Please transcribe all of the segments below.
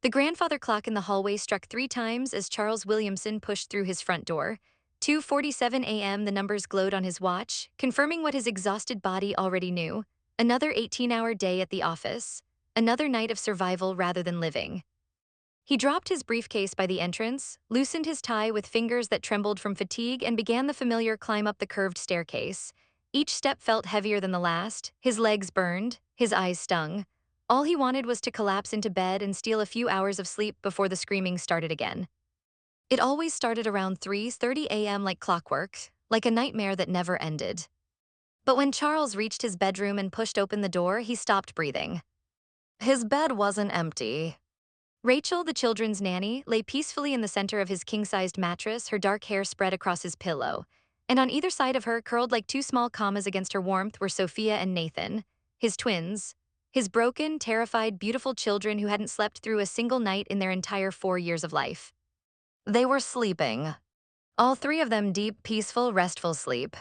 The grandfather clock in the hallway struck 3 times as Charles Williamson pushed through his front door. 2:47 a.m. The numbers glowed on his watch, confirming what his exhausted body already knew. Another 18-hour day at the office. Another night of survival rather than living. He dropped his briefcase by the entrance, loosened his tie with fingers that trembled from fatigue, and began the familiar climb up the curved staircase. Each step felt heavier than the last, his legs burned, his eyes stung. All he wanted was to collapse into bed and steal a few hours of sleep before the screaming started again. It always started around 3:30 a.m. like clockwork, like a nightmare that never ended. But when Charles reached his bedroom and pushed open the door, he stopped breathing. His bed wasn't empty. Rachel, the children's nanny, lay peacefully in the center of his king-sized mattress, her dark hair spread across his pillow. And on either side of her, curled like two small commas against her warmth, were Sophia and Nathan, his twins, his broken, terrified, beautiful children who hadn't slept through a single night in their entire 4 years of life. They were sleeping. All three of them deep, peaceful, restful sleep.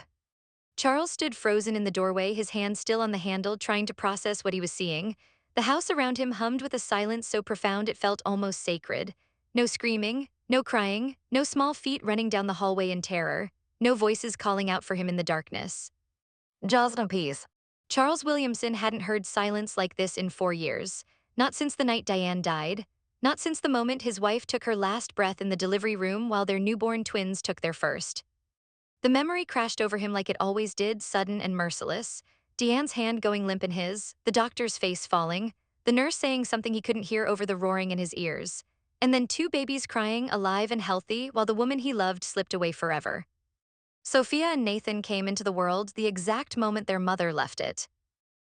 Charles stood frozen in the doorway, his hand still on the handle, trying to process what he was seeing. The house around him hummed with a silence so profound it felt almost sacred. No screaming, no crying, no small feet running down the hallway in terror, no voices calling out for him in the darkness. Just a peace. Charles Williamson hadn't heard silence like this in 4 years. Not since the night Diane died. Not since the moment his wife took her last breath in the delivery room while their newborn twins took their first. The memory crashed over him like it always did, sudden and merciless. Deanne's hand going limp in his, the doctor's face falling, the nurse saying something he couldn't hear over the roaring in his ears. And then 2 babies crying, alive and healthy, while the woman he loved slipped away forever. Sophia and Nathan came into the world the exact moment their mother left it.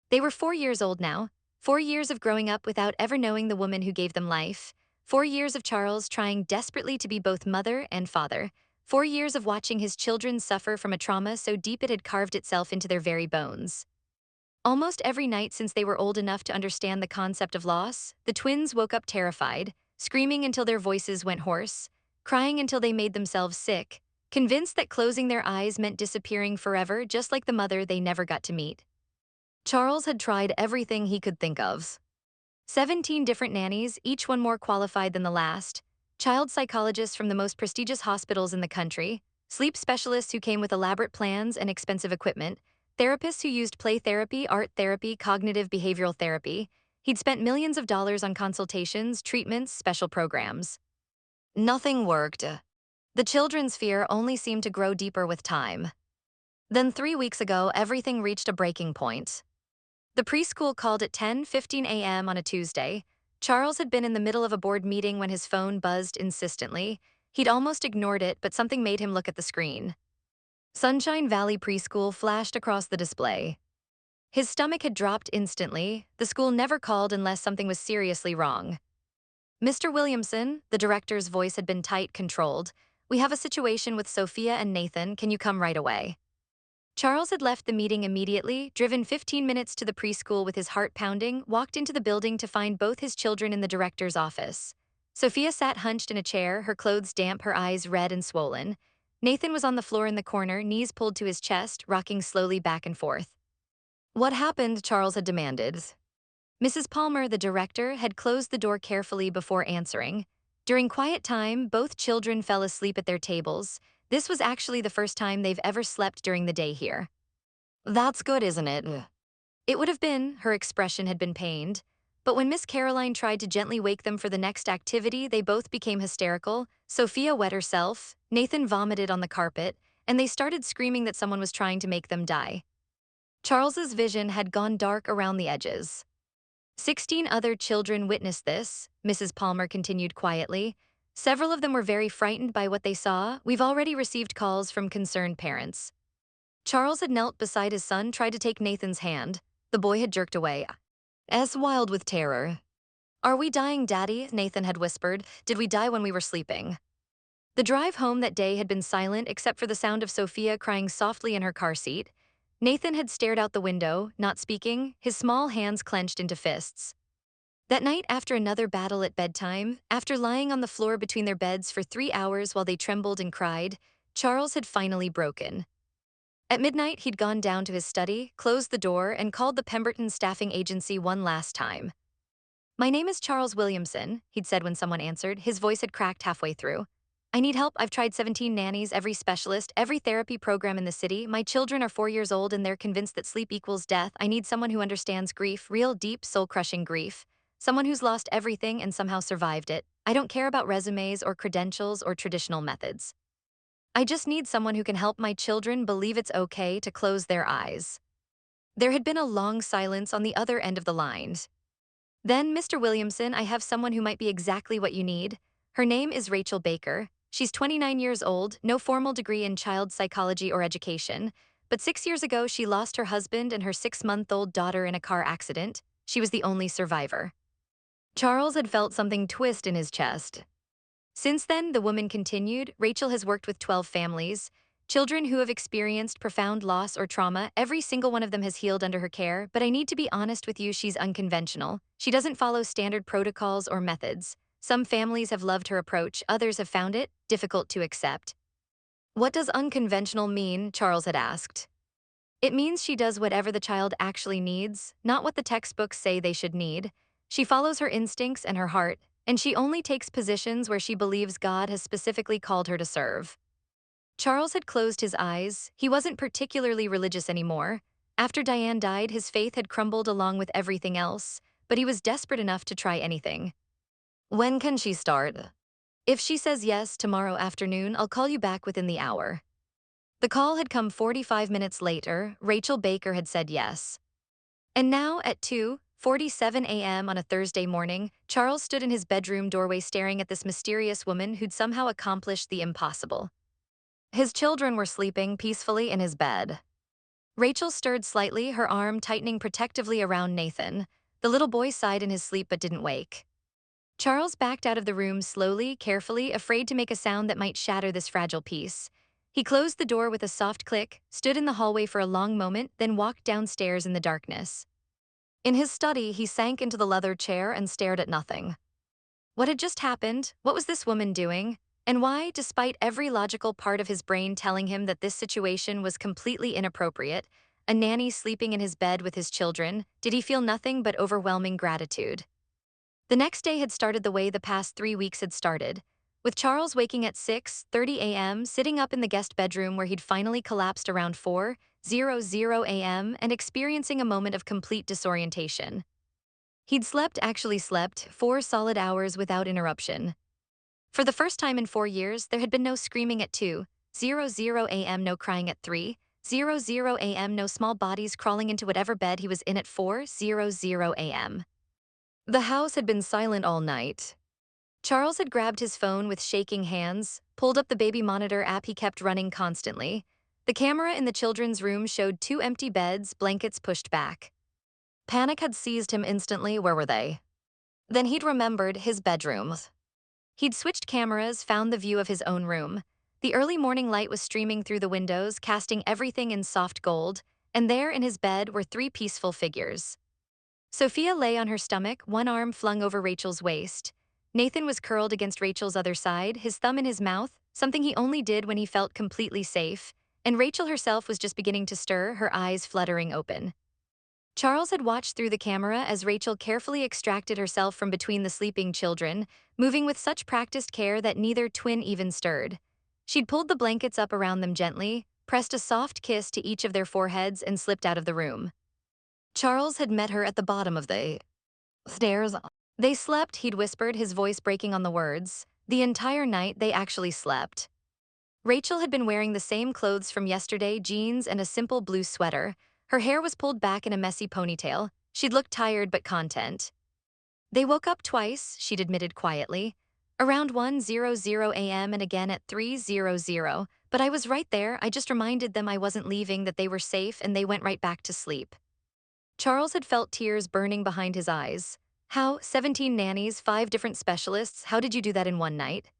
They were 4 years old now, 4 years of growing up without ever knowing the woman who gave them life, 4 years of Charles trying desperately to be both mother and father, 4 years of watching his children suffer from a trauma so deep it had carved itself into their very bones. Almost every night since they were old enough to understand the concept of loss, the twins woke up terrified, screaming until their voices went hoarse, crying until they made themselves sick, convinced that closing their eyes meant disappearing forever, just like the mother they never got to meet. Charles had tried everything he could think of. 17 different nannies, each one more qualified than the last, child psychologists from the most prestigious hospitals in the country, sleep specialists who came with elaborate plans and expensive equipment, therapists who used play therapy, art therapy, cognitive behavioral therapy. He'd spent millions of dollars on consultations, treatments, special programs. Nothing worked. The children's fear only seemed to grow deeper with time. Then 3 weeks ago, everything reached a breaking point. The preschool called at 10:15 a.m. on a Tuesday. Charles had been in the middle of a board meeting when his phone buzzed insistently. He'd almost ignored it, but something made him look at the screen. Sunshine Valley Preschool flashed across the display. His stomach had dropped instantly. The school never called unless something was seriously wrong. Mr. Williamson, the director's voice had been tight, controlled. We have a situation with Sophia and Nathan. Can you come right away? Charles had left the meeting immediately, driven 15 minutes to the preschool with his heart pounding, walked into the building to find both his children in the director's office. Sophia sat hunched in a chair, her clothes damp, her eyes red and swollen. Nathan was on the floor in the corner, knees pulled to his chest, rocking slowly back and forth. What happened? Charles had demanded. Mrs. Palmer, the director, had closed the door carefully before answering. During quiet time, both children fell asleep at their tables. This was actually the first time they've ever slept during the day here. That's good, isn't it? It would have been, her expression had been pained. But when Miss Caroline tried to gently wake them for the next activity, they both became hysterical. Sophia wet herself, Nathan vomited on the carpet, and they started screaming that someone was trying to make them die. Charles's vision had gone dark around the edges. 16 other children witnessed this, Mrs. Palmer continued quietly. Several of them were very frightened by what they saw. We've already received calls from concerned parents. Charles had knelt beside his son, tried to take Nathan's hand. The boy had jerked away. Wild with terror. Are we dying, Daddy? Nathan had whispered. Did we die when we were sleeping? The drive home that day had been silent except for the sound of Sophia crying softly in her car seat. Nathan had stared out the window, not speaking, his small hands clenched into fists. That night, after another battle at bedtime, after lying on the floor between their beds for 3 hours while they trembled and cried, Charles had finally broken. At midnight, he'd gone down to his study, closed the door, and called the Pemberton staffing agency one last time. My name is Charles Williamson, he'd said when someone answered. His voice had cracked halfway through. I need help. I've tried 17 nannies, every specialist, every therapy program in the city. My children are 4 years old and they're convinced that sleep equals death. I need someone who understands grief, real, deep, soul-crushing grief. Someone who's lost everything and somehow survived it. I don't care about resumes or credentials or traditional methods. I just need someone who can help my children believe it's okay to close their eyes. There had been a long silence on the other end of the line. Then, Mr. Williamson, I have someone who might be exactly what you need. Her name is Rachel Baker. She's 29 years old, no formal degree in child psychology or education. But 6 years ago, she lost her husband and her 6-month-old daughter in a car accident. She was the only survivor. Charles had felt something twist in his chest. Since then, the woman continued, Rachel has worked with 12 families, children who have experienced profound loss or trauma. Every single one of them has healed under her care, but I need to be honest with you, she's unconventional. She doesn't follow standard protocols or methods. Some families have loved her approach, others have found it difficult to accept. What does unconventional mean? Charles had asked. It means she does whatever the child actually needs, not what the textbooks say they should need. She follows her instincts and her heart, and she only takes positions where she believes God has specifically called her to serve. Charles had closed his eyes. He wasn't particularly religious anymore. After Diane died, his faith had crumbled along with everything else, but he was desperate enough to try anything. When can she start? If she says yes tomorrow afternoon, I'll call you back within the hour. The call had come 45 minutes later. Rachel Baker had said yes. And now, at 2:47 a.m. on a Thursday morning, Charles stood in his bedroom doorway staring at this mysterious woman who'd somehow accomplished the impossible. His children were sleeping peacefully in his bed. Rachel stirred slightly, her arm tightening protectively around Nathan. The little boy sighed in his sleep but didn't wake. Charles backed out of the room slowly, carefully, afraid to make a sound that might shatter this fragile peace. He closed the door with a soft click, stood in the hallway for a long moment, then walked downstairs in the darkness. In his study, he sank into the leather chair and stared at nothing. What had just happened? What was this woman doing? And why, despite every logical part of his brain telling him that this situation was completely inappropriate, a nanny sleeping in his bed with his children, did he feel nothing but overwhelming gratitude? The next day had started the way the past 3 weeks had started, with Charles waking at 6:30 a.m., sitting up in the guest bedroom where he'd finally collapsed around 4:00 a.m. and experiencing a moment of complete disorientation. He'd actually slept, 4 solid hours without interruption. For the first time in 4 years, there had been no screaming at 2:00 a.m., no crying at 3:00 a.m., no small bodies crawling into whatever bed he was in at 4:00 a.m. The house had been silent all night. Charles had grabbed his phone with shaking hands, pulled up the baby monitor app he kept running constantly. The camera in the children's room showed 2 empty beds, blankets pushed back. Panic had seized him instantly. Where were they? Then he'd remembered his bedroom. He'd switched cameras, found the view of his own room. The early morning light was streaming through the windows, casting everything in soft gold, and there in his bed were 3 peaceful figures. Sophia lay on her stomach, one arm flung over Rachel's waist. Nathan was curled against Rachel's other side, his thumb in his mouth, something he only did when he felt completely safe, and Rachel herself was just beginning to stir, her eyes fluttering open. Charles had watched through the camera as Rachel carefully extracted herself from between the sleeping children, moving with such practiced care that neither twin even stirred. She'd pulled the blankets up around them gently, pressed a soft kiss to each of their foreheads, and slipped out of the room. Charles had met her at the bottom of the stairs. They slept, he'd whispered, his voice breaking on the words. The entire night, they actually slept. Rachel had been wearing the same clothes from yesterday, jeans and a simple blue sweater. Her hair was pulled back in a messy ponytail. She'd looked tired but content. They woke up twice, she'd admitted quietly. Around 1:00 a.m. and again at 3:00. But I was right there. I just reminded them I wasn't leaving, that they were safe, and they went right back to sleep. Charles had felt tears burning behind his eyes. How? 17 nannies, 5 different specialists, how did you do that in one night?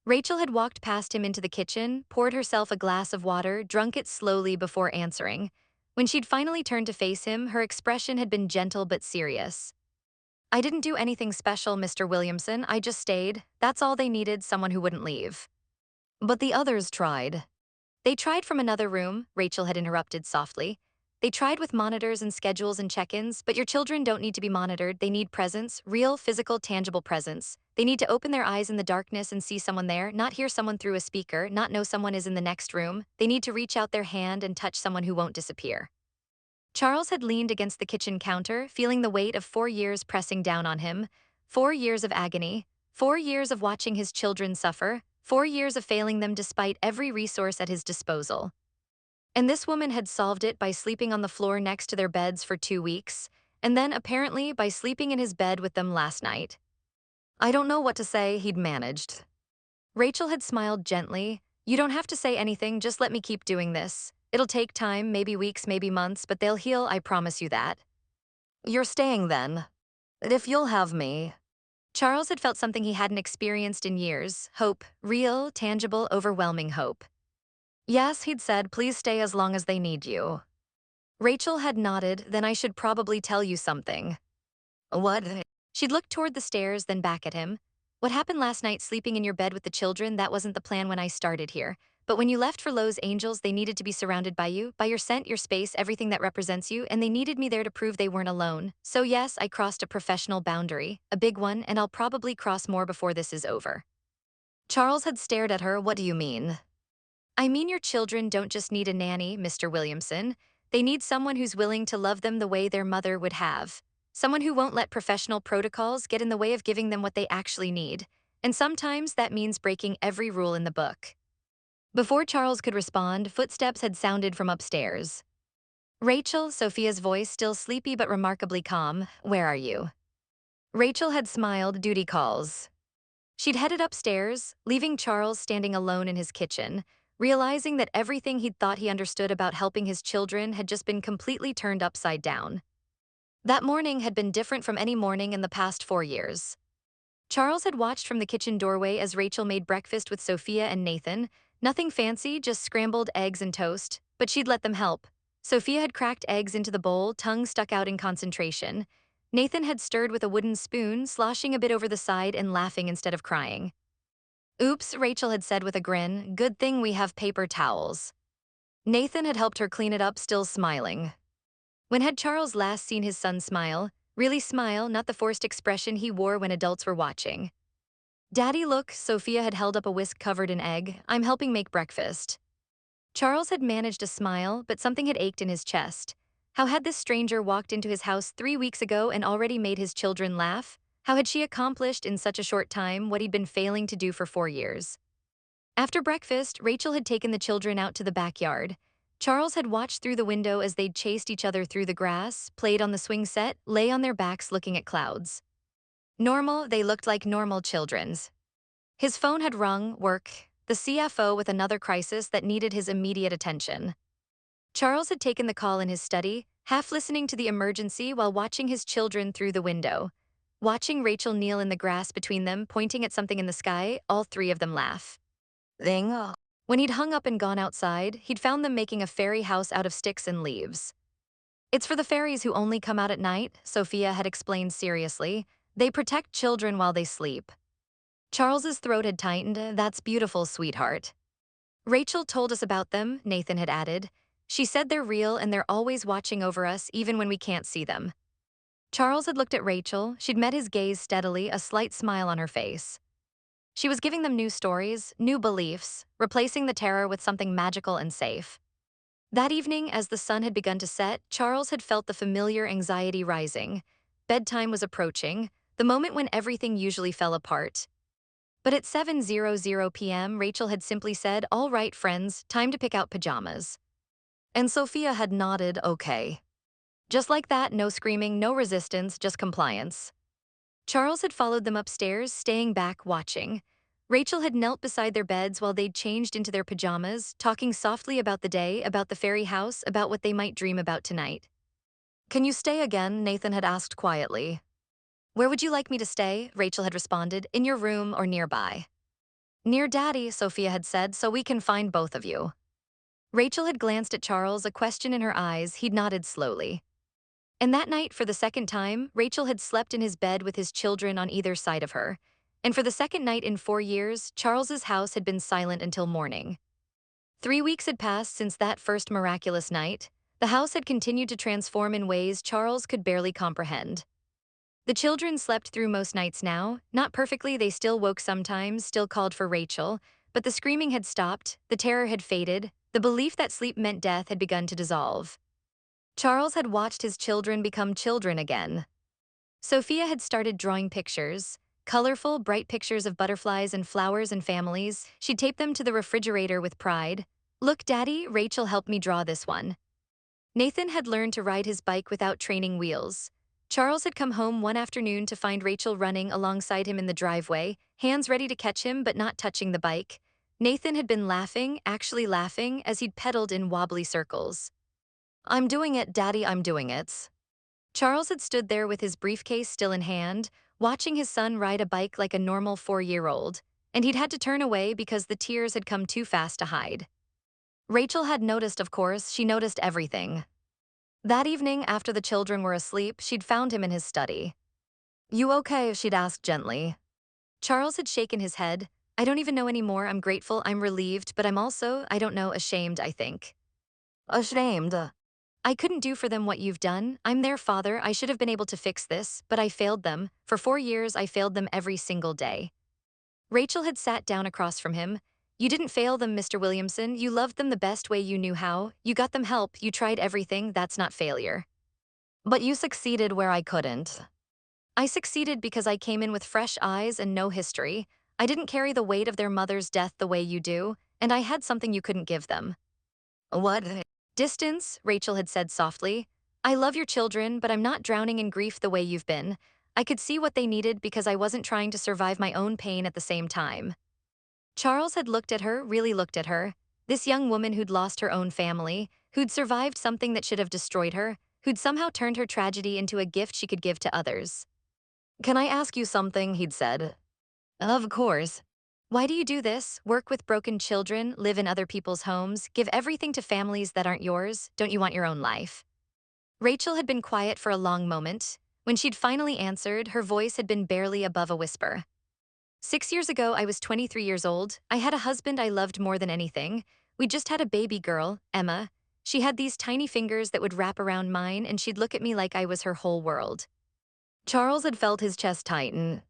Rachel had walked past him into the kitchen, poured herself a glass of water, drunk it slowly before answering. When she'd finally turned to face him, her expression had been gentle but serious. I didn't do anything special, Mr. Williamson, I just stayed. That's all they needed, someone who wouldn't leave. But the others tried. They tried from another room, Rachel had interrupted softly. They tried with monitors and schedules and check-ins, but your children don't need to be monitored. They need presence, real, physical, tangible presence. They need to open their eyes in the darkness and see someone there, not hear someone through a speaker, not know someone is in the next room. They need to reach out their hand and touch someone who won't disappear. Charles had leaned against the kitchen counter, feeling the weight of 4 years pressing down on him. 4 years of agony, 4 years of watching his children suffer, 4 years of failing them despite every resource at his disposal. And this woman had solved it by sleeping on the floor next to their beds for 2 weeks, and then apparently by sleeping in his bed with them last night. I don't know what to say, he'd managed. Rachel had smiled gently. You don't have to say anything, just let me keep doing this. It'll take time, maybe weeks, maybe months, but they'll heal, I promise you that. You're staying then? If you'll have me. Charles had felt something he hadn't experienced in years, hope, real, tangible, overwhelming hope. Yes, he'd said, please stay as long as they need you. Rachel had nodded, then I should probably tell you something. What? She'd looked toward the stairs, then back at him. What happened last night sleeping in your bed with the children, that wasn't the plan when I started here. But when you left for Lowe's Angels, they needed to be surrounded by you, by your scent, your space, everything that represents you, and they needed me there to prove they weren't alone. So yes, I crossed a professional boundary, a big one, and I'll probably cross more before this is over. Charles had stared at her. What do you mean? I mean your children don't just need a nanny, Mr. Williamson. They need someone who's willing to love them the way their mother would have. Someone who won't let professional protocols get in the way of giving them what they actually need. And sometimes that means breaking every rule in the book. Before Charles could respond, footsteps had sounded from upstairs. Rachel, Sophia's voice still sleepy but remarkably calm, where are you? Rachel had smiled, duty calls. She'd headed upstairs, leaving Charles standing alone in his kitchen, realizing that everything he'd thought he understood about helping his children had just been completely turned upside down. That morning had been different from any morning in the past 4 years. Charles had watched from the kitchen doorway as Rachel made breakfast with Sophia and Nathan. Nothing fancy, just scrambled eggs and toast, but she'd let them help. Sophia had cracked eggs into the bowl, tongue stuck out in concentration. Nathan had stirred with a wooden spoon, sloshing a bit over the side and laughing instead of crying. Oops, Rachel had said with a grin, good thing we have paper towels. Nathan had helped her clean it up, still smiling. When had Charles last seen his son smile? Really smile, not the forced expression he wore when adults were watching. Daddy, look, Sophia had held up a whisk covered in egg. I'm helping make breakfast. Charles had managed a smile, but something had ached in his chest. How had this stranger walked into his house 3 weeks ago and already made his children laugh? How had she accomplished in such a short time what he'd been failing to do for 4 years? After breakfast, Rachel had taken the children out to the backyard. Charles had watched through the window as they'd chased each other through the grass, played on the swing set, lay on their backs looking at clouds. Normal, they looked like normal children's. His phone had rung, work, the CFO with another crisis that needed his immediate attention. Charles had taken the call in his study, half listening to the emergency while watching his children through the window. Watching Rachel kneel in the grass between them, pointing at something in the sky, all three of them laugh. Ding. When he'd hung up and gone outside, he'd found them making a fairy house out of sticks and leaves. It's for the fairies who only come out at night, Sophia had explained seriously. They protect children while they sleep. Charles's throat had tightened. That's beautiful, sweetheart. Rachel told us about them, Nathan had added. She said they're real and they're always watching over us even when we can't see them. Charles had looked at Rachel. She'd met his gaze steadily, a slight smile on her face. She was giving them new stories, new beliefs, replacing the terror with something magical and safe. That evening, as the sun had begun to set, Charles had felt the familiar anxiety rising. Bedtime was approaching, the moment when everything usually fell apart. But at 7:00 p.m., Rachel had simply said, all right, friends, time to pick out pajamas. And Sophia had nodded, okay. Just like that, no screaming, no resistance, just compliance. Charles had followed them upstairs, staying back, watching. Rachel had knelt beside their beds while they'd changed into their pajamas, talking softly about the day, about the fairy house, about what they might dream about tonight. Can you stay again? Nathan had asked quietly. Where would you like me to stay? Rachel had responded, in your room or nearby. Near Daddy, Sophia had said, so we can find both of you. Rachel had glanced at Charles, a question in her eyes. He'd nodded slowly. And that night, for the second time, Rachel had slept in his bed with his children on either side of her. And for the second night in 4 years, Charles's house had been silent until morning. 3 weeks had passed since that first miraculous night. The house had continued to transform in ways Charles could barely comprehend. The children slept through most nights now. Not perfectly, they still woke sometimes, still called for Rachel, but the screaming had stopped, the terror had faded, the belief that sleep meant death had begun to dissolve. Charles had watched his children become children again. Sophia had started drawing pictures, colorful, bright pictures of butterflies and flowers and families. She'd taped them to the refrigerator with pride. "Look, Daddy, Rachel helped me draw this one." Nathan had learned to ride his bike without training wheels. Charles had come home one afternoon to find Rachel running alongside him in the driveway, hands ready to catch him but not touching the bike. Nathan had been laughing, actually laughing, as he'd pedaled in wobbly circles. "I'm doing it, Daddy, I'm doing it." Charles had stood there with his briefcase still in hand, watching his son ride a bike like a normal 4-year-old, and he'd had to turn away because the tears had come too fast to hide. Rachel had noticed, of course, she noticed everything. That evening, after the children were asleep, she'd found him in his study. "You okay?" she'd asked gently. Charles had shaken his head. "I don't even know anymore. I'm grateful, I'm relieved, but I'm also, I don't know, ashamed, I think." "Ashamed?" "I couldn't do for them what you've done. I'm their father. I should have been able to fix this, but I failed them. For 4 years, I failed them every single day." Rachel had sat down across from him. "You didn't fail them, Mr. Williamson. You loved them the best way you knew how. You got them help. You tried everything. That's not failure." "But you succeeded where I couldn't." "I succeeded because I came in with fresh eyes and no history. I didn't carry the weight of their mother's death the way you do, and I had something you couldn't give them." What? "Distance," Rachel had said softly. "I love your children, but I'm not drowning in grief the way you've been. I could see what they needed because I wasn't trying to survive my own pain at the same time." Charles had looked at her, really looked at her. This young woman who'd lost her own family, who'd survived something that should have destroyed her, who'd somehow turned her tragedy into a gift she could give to others. Can I ask you something? He'd said. "Of course." "Why do you do this? Work with broken children, live in other people's homes, give everything to families that aren't yours? Don't you want your own life?" Rachel had been quiet for a long moment. When she'd finally answered, her voice had been barely above a whisper. "6 years ago, I was 23 years old. I had a husband I loved more than anything. We just had a baby girl, Emma. She had these tiny fingers that would wrap around mine, and she'd look at me like I was her whole world." Charles had felt his chest tighten.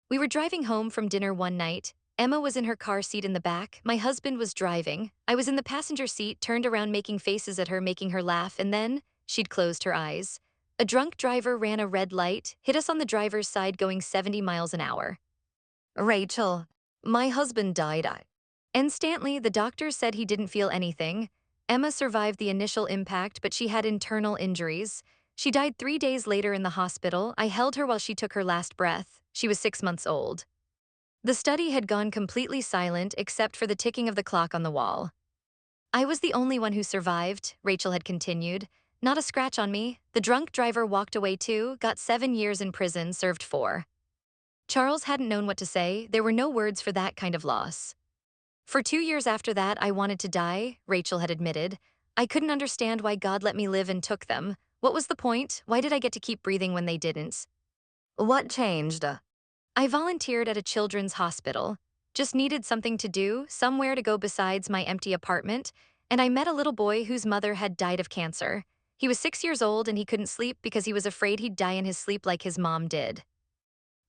"We were driving home from dinner one night. Emma was in her car seat in the back. My husband was driving. I was in the passenger seat, turned around making faces at her, making her laugh, and then she'd closed her eyes. A drunk driver ran a red light, hit us on the driver's side going 70 miles an hour. Rachel, my husband died. Instantly, the doctor said he didn't feel anything. Emma survived the initial impact, but she had internal injuries. She died 3 days later in the hospital. I held her while she took her last breath. She was 6 months old." The study had gone completely silent except for the ticking of the clock on the wall. "I was the only one who survived," Rachel had continued. "Not a scratch on me. The drunk driver walked away too, got 7 years in prison, served 4. Charles hadn't known what to say. There were no words for that kind of loss. "For 2 years after that, I wanted to die," Rachel had admitted. "I couldn't understand why God let me live and took them. What was the point? Why did I get to keep breathing when they didn't?" What changed? "I volunteered at a children's hospital. Just needed something to do, somewhere to go besides my empty apartment, and I met a little boy whose mother had died of cancer. He was 6 years old and he couldn't sleep because he was afraid he'd die in his sleep like his mom did."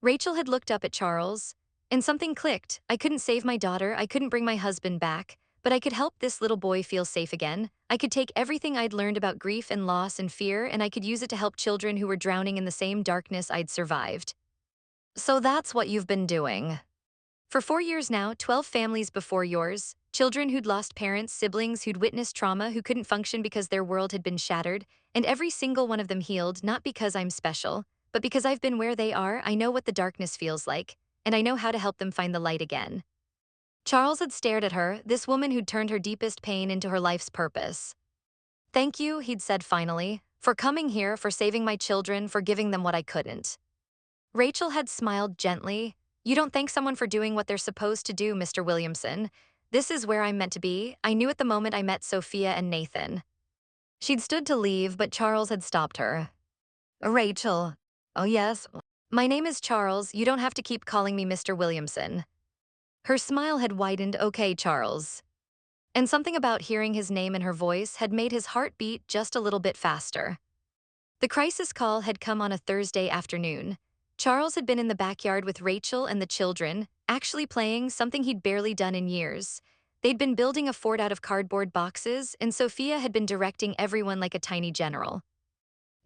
Rachel had looked up at Charles, and something clicked. "I couldn't save my daughter, I couldn't bring my husband back, but I could help this little boy feel safe again. I could take everything I'd learned about grief and loss and fear, and I could use it to help children who were drowning in the same darkness I'd survived." So that's what you've been doing. "For 4 years now, 12 families before yours, children who'd lost parents, siblings who'd witnessed trauma, who couldn't function because their world had been shattered, and every single one of them healed, not because I'm special, but because I've been where they are. I know what the darkness feels like, and I know how to help them find the light again." Charles had stared at her, this woman who'd turned her deepest pain into her life's purpose. "Thank you," he'd said finally, "for coming here, for saving my children, for giving them what I couldn't." Rachel had smiled gently. "You don't thank someone for doing what they're supposed to do, Mr. Williamson. This is where I'm meant to be. I knew at the moment I met Sophia and Nathan." She'd stood to leave, but Charles had stopped her. Rachel. Oh, yes. "My name is Charles. You don't have to keep calling me Mr. Williamson." Her smile had widened. "Okay, Charles." and something about hearing his name in her voice had made his heart beat just a little bit faster. The crisis call had come on a Thursday afternoon. Charles had been in the backyard with Rachel and the children, actually playing something he'd barely done in years. They'd been building a fort out of cardboard boxes, and Sophia had been directing everyone like a tiny general.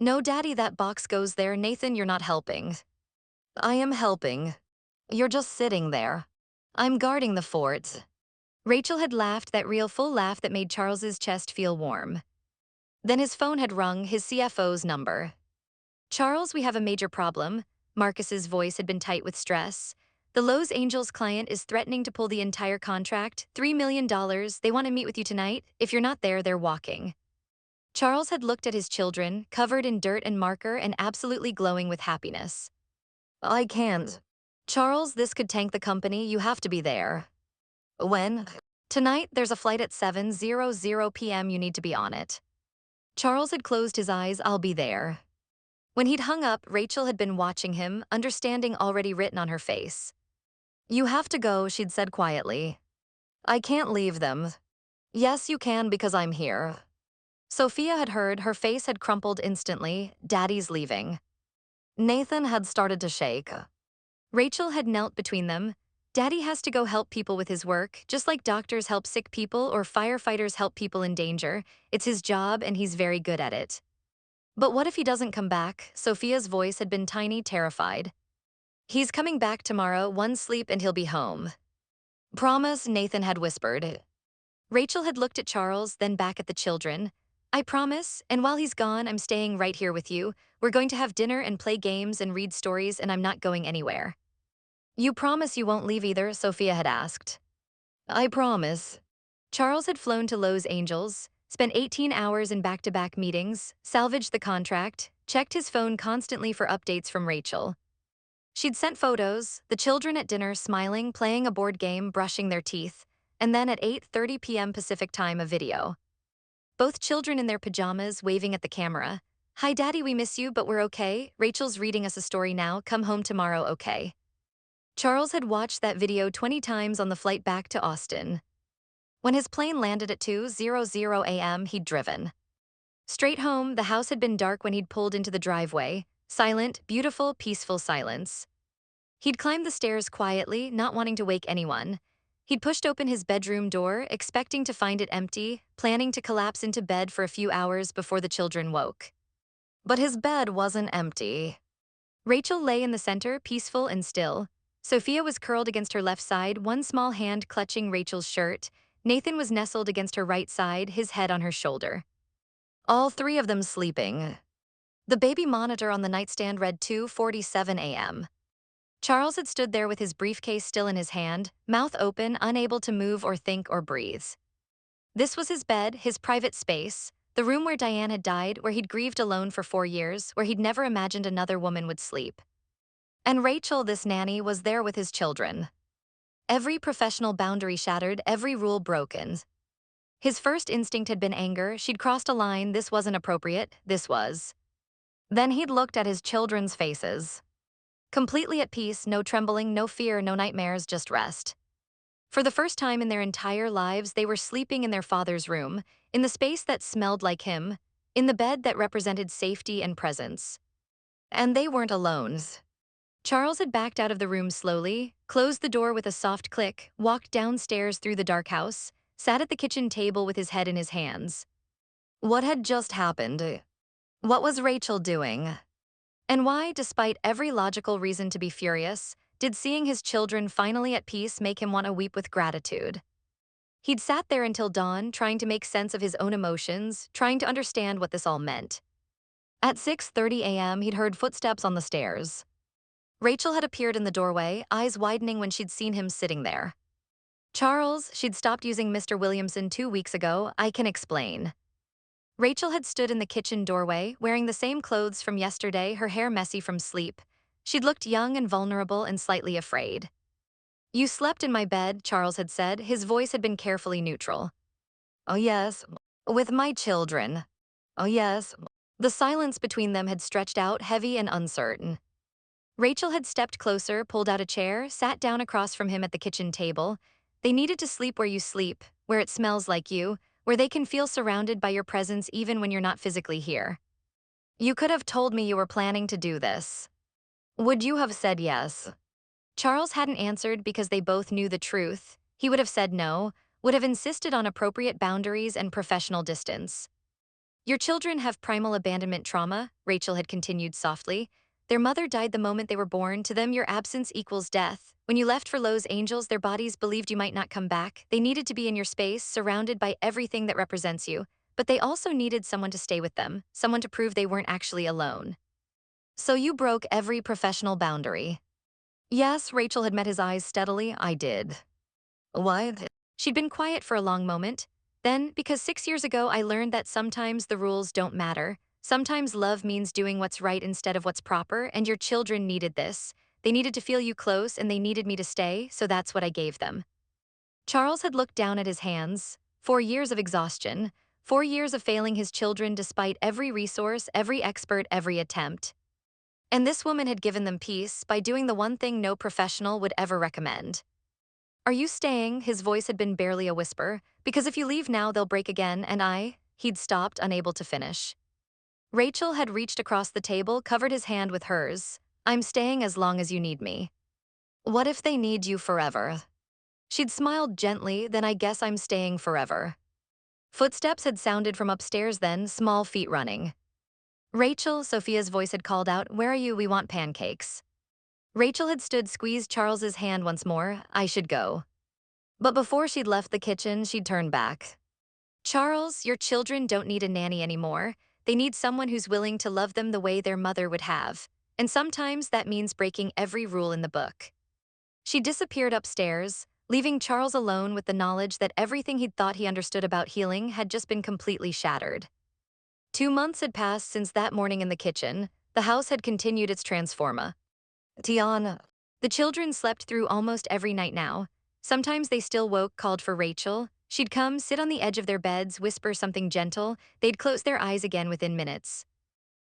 "No, Daddy, that box goes there. Nathan, you're not helping." I am helping. You're just sitting there. I'm guarding the fort. Rachel had laughed, that real full laugh that made Charles's chest feel warm. Then his phone had rung, his CFO's number. "Charles, we have a major problem." Marcus's voice had been tight with stress. "The Los Angeles client is threatening to pull the entire contract, $3 million. They want to meet with you tonight. If you're not there, they're walking." Charles had looked at his children, covered in dirt and marker and absolutely glowing with happiness. I can't. "Charles, this could tank the company. You have to be there." When? "Tonight, there's a flight at 7:00 p.m. You need to be on it." Charles had closed his eyes. "I'll be there." When he'd hung up, Rachel had been watching him, understanding already written on her face. You have to go, she'd said quietly. I can't leave them. Yes, you can because I'm here. Sophia had heard, her face had crumpled instantly. "Daddy's leaving." Nathan had started to shake. Rachel had knelt between them. "Daddy has to go help people with his work, just like doctors help sick people or firefighters help people in danger. It's his job and he's very good at it." "But what if he doesn't come back?" Sophia's voice had been tiny, terrified. "He's coming back tomorrow, one sleep and he'll be home." Promise, Nathan had whispered. Rachel had looked at Charles, then back at the children. "I promise, and while he's gone, I'm staying right here with you. We're going to have dinner and play games and read stories, and I'm not going anywhere." You promise you won't leave either? Sophia had asked. I promise. Charles had flown to Los Angeles, spent 18 hours in back-to-back meetings, salvaged the contract, checked his phone constantly for updates from Rachel. She'd sent photos, the children at dinner smiling, playing a board game, brushing their teeth, and then at 8:30 p.m. Pacific time a video. Both children in their pajamas waving at the camera. "Hi Daddy, we miss you, but we're okay. Rachel's reading us a story now, come home tomorrow, okay?" Charles had watched that video 20 times on the flight back to Austin. When his plane landed at 2:00 a.m., he'd driven straight home. The house had been dark when he'd pulled into the driveway. Silent, beautiful, peaceful silence. He'd climbed the stairs quietly, not wanting to wake anyone. He'd pushed open his bedroom door, expecting to find it empty, planning to collapse into bed for a few hours before the children woke. But his bed wasn't empty. Rachel lay in the center, peaceful and still. Sophia was curled against her left side, one small hand clutching Rachel's shirt. Nathan was nestled against her right side, his head on her shoulder. All three of them sleeping. The baby monitor on the nightstand read 2:47 a.m. Charles had stood there with his briefcase still in his hand, mouth open, unable to move or think or breathe. This was his bed, his private space, the room where Diane had died, where he'd grieved alone for 4 years, where he'd never imagined another woman would sleep. And Rachel, this nanny, was there with his children. Every professional boundary shattered, every rule broken. His first instinct had been anger. She'd crossed a line. This wasn't appropriate. This was. Then he'd looked at his children's faces. Completely at peace, no trembling, no fear, no nightmares, just rest. For the first time in their entire lives, they were sleeping in their father's room, in the space that smelled like him, in the bed that represented safety and presence. And they weren't alone. Charles had backed out of the room slowly, closed the door with a soft click, walked downstairs through the dark house, sat at the kitchen table with his head in his hands. What had just happened? What was Rachel doing? And why, despite every logical reason to be furious, did seeing his children finally at peace make him want to weep with gratitude? He'd sat there until dawn, trying to make sense of his own emotions, trying to understand what this all meant. At 6:30 a.m., he'd heard footsteps on the stairs. Rachel had appeared in the doorway, eyes widening when she'd seen him sitting there. "Charles," she'd stopped using Mr. Williamson 2 weeks ago, "I can explain." Rachel had stood in the kitchen doorway, wearing the same clothes from yesterday, her hair messy from sleep. She'd looked young and vulnerable and slightly afraid. "You slept in my bed," Charles had said. His voice had been carefully neutral. Oh yes, with my children. Oh yes. The silence between them had stretched out, heavy and uncertain. Rachel had stepped closer, pulled out a chair, sat down across from him at the kitchen table. "They needed to sleep where you sleep, where it smells like you, where they can feel surrounded by your presence even when you're not physically here. You could have told me you were planning to do this. Would you have said yes? Charles hadn't answered because they both knew the truth. He would have said no, would have insisted on appropriate boundaries and professional distance. Your children have primal abandonment trauma, Rachel had continued softly. Their mother died the moment they were born. To them, your absence equals death. When you left for Los Angeles, their bodies believed you might not come back. They needed to be in your space, surrounded by everything that represents you. But they also needed someone to stay with them, someone to prove they weren't actually alone. So you broke every professional boundary. Yes, Rachel had met his eyes steadily. I did. What? She'd been quiet for a long moment. Then, because 6 years ago I learned that sometimes the rules don't matter. Sometimes love means doing what's right instead of what's proper, and your children needed this. They needed to feel you close, and they needed me to stay, so that's what I gave them. Charles had looked down at his hands. 4 years of exhaustion. 4 years of failing his children despite every resource, every expert, every attempt. And this woman had given them peace by doing the one thing no professional would ever recommend. Are you staying? His voice had been barely a whisper. Because if you leave now, they'll break again, and he'd stopped, unable to finish. Rachel had reached across the table, covered his hand with hers. I'm staying as long as you need me. What if they need you forever? She'd smiled gently, then I guess I'm staying forever. Footsteps had sounded from upstairs then, small feet running. Rachel, Sophia's voice had called out, where are you? We want pancakes. Rachel had stood, squeezed Charles's hand once more. I should go. But before she'd left the kitchen, she'd turned back. Charles, your children don't need a nanny anymore. They need someone who's willing to love them the way their mother would have. And sometimes that means breaking every rule in the book. She disappeared upstairs, leaving Charles alone with the knowledge that everything he'd thought he understood about healing had just been completely shattered. 2 months had passed since that morning in the kitchen. The house had continued its transforma. Tiana. The children slept through almost every night now. Sometimes they still woke, called for Rachel. She'd come, sit on the edge of their beds, whisper something gentle. They'd close their eyes again within minutes.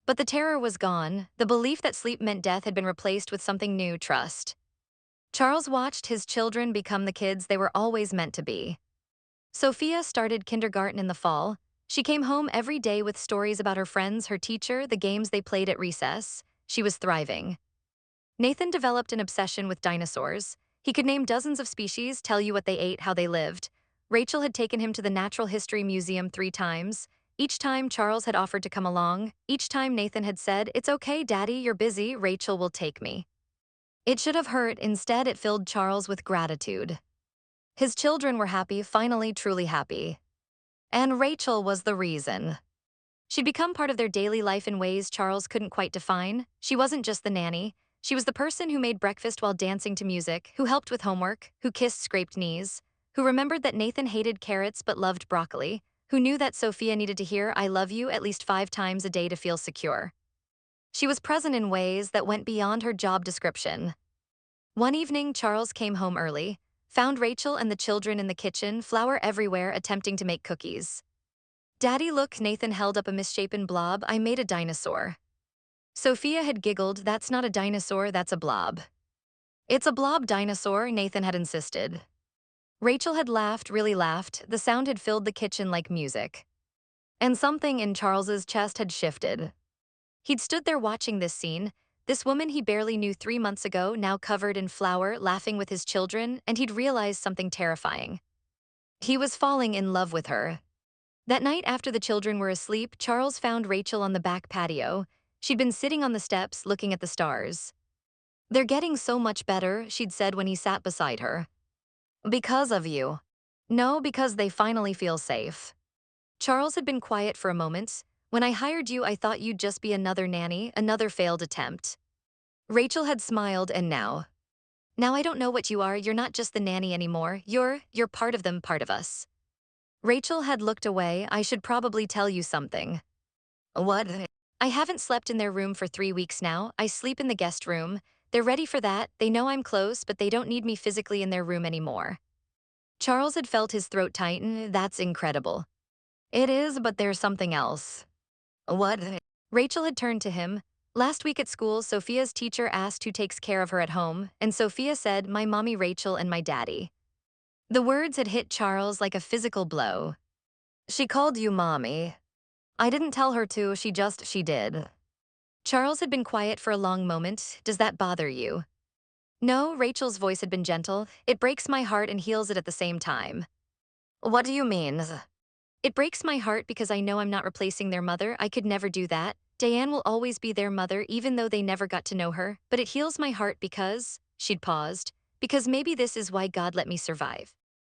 But the terror was gone. The belief that sleep meant death had been replaced with something new, trust. Charles watched his children become the kids they were always meant to be. Sophia started kindergarten in the fall. She came home every day with stories about her friends, her teacher, the games they played at recess. She was thriving. Nathan developed an obsession with dinosaurs. He could name dozens of species, tell you what they ate, how they lived. Rachel had taken him to the Natural History Museum 3 times. Each time Charles had offered to come along. Each time Nathan had said, it's okay, Daddy, you're busy, Rachel will take me. It should have hurt. Instead, it filled Charles with gratitude. His children were happy, finally truly happy. And Rachel was the reason. She'd become part of their daily life in ways Charles couldn't quite define. She wasn't just the nanny. She was the person who made breakfast while dancing to music, who helped with homework, who kissed scraped knees, who remembered that Nathan hated carrots but loved broccoli, who knew that Sophia needed to hear I love you at least 5 times a day to feel secure. She was present in ways that went beyond her job description. One evening, Charles came home early, found Rachel and the children in the kitchen, flour everywhere, attempting to make cookies. Daddy, look, Nathan held up a misshapen blob. I made a dinosaur. Sophia had giggled, that's not a dinosaur, that's a blob. It's a blob dinosaur, Nathan had insisted. Rachel had laughed, really laughed. The sound had filled the kitchen like music. And something in Charles's chest had shifted. He'd stood there watching this scene, this woman he barely knew 3 months ago, now covered in flour, laughing with his children, and he'd realized something terrifying. He was falling in love with her. That night after the children were asleep, Charles found Rachel on the back patio. She'd been sitting on the steps, looking at the stars. They're getting so much better, she'd said when he sat beside her. Because of you. No, because they finally feel safe. Charles had been quiet for a moment. When I hired you, I thought you'd just be another nanny, another failed attempt. Rachel had smiled, and now I don't know what you are. You're not just the nanny anymore. You're part of them, part of us. Rachel had looked away. I should probably tell you something. What? I haven't slept in their room for 3 weeks now. I sleep in the guest room. They're ready for that. They know I'm close, but they don't need me physically in their room anymore. Charles had felt his throat tighten. That's incredible. It is, but there's something else. What? Rachel had turned to him. Last week at school, Sophia's teacher asked who takes care of her at home, and Sophia said, my mommy Rachel and my daddy. The words had hit Charles like a physical blow. She called you mommy. I didn't tell her to, she did. Charles had been quiet for a long moment. Does that bother you? No, Rachel's voice had been gentle. It breaks my heart and heals it at the same time. What do you mean? It breaks my heart because I know I'm not replacing their mother. I could never do that. Diane will always be their mother even though they never got to know her. But it heals my heart because, she'd paused, because maybe this is why God let me survive.